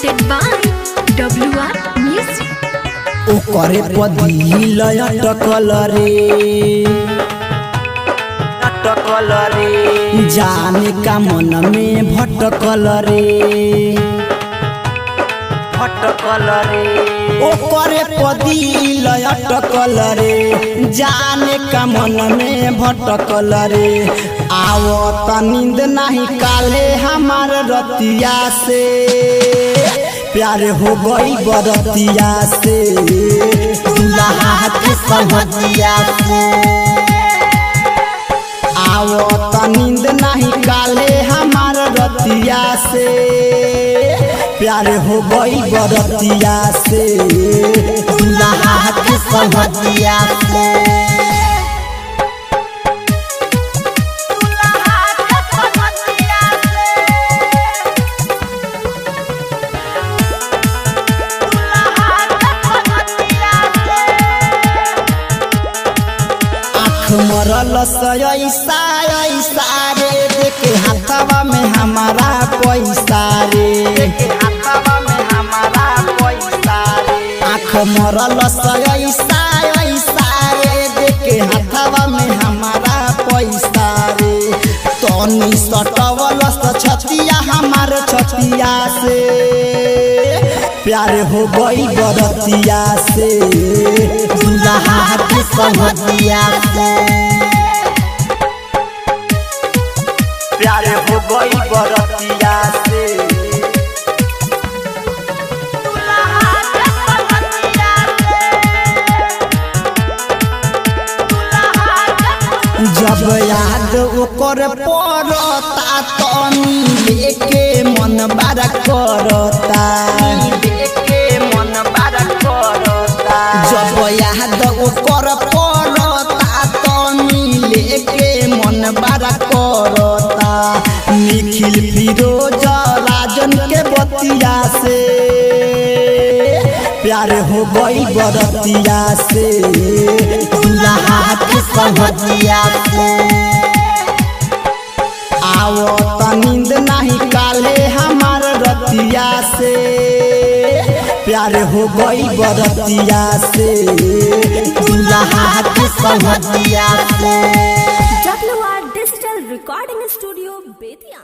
presented by WR Music. ओ करे पदिल अटकल रे जाने का मन में भटकल रे ओ करे पदिल अटकल रे जाने का मन में भटकल रे आवत नींद नहीं काले हमार रतिया से प्यार हो गई बरतिया से दुल्हा के सहजिया से आवत नींद नहीं काले हमार रतिया से प्यार हो गई बरतिया से दुल्हा के सहजिया से मरल ऐसा ऐसा रे देखे हाथवा में हमारा पैसा रे आँख मरल ऐसा ऐसा रे देखे हाथवा में हमारा पैसा रे तनी सटवल छतिया हमार छतिया से प्यार हो गई बरतिया से दुल्हा के सहजिया से प्यार हो गई बरतिया से जब याद ओकर पड़ता तनी लेके मन बड़ा करता जब याद ओकर पड़ता तनी लेके मन बड़ा करता निखिल फिरोज राजन के बतिया से प्यार हो गई बरतिया से दुल्हा के सहजिया से आवत नींद नहीं काले हमार रतिया से प्यार हो गई बरतिया से दुल्हा के सहजिया से WR Digital Recording Studio, Bethiya.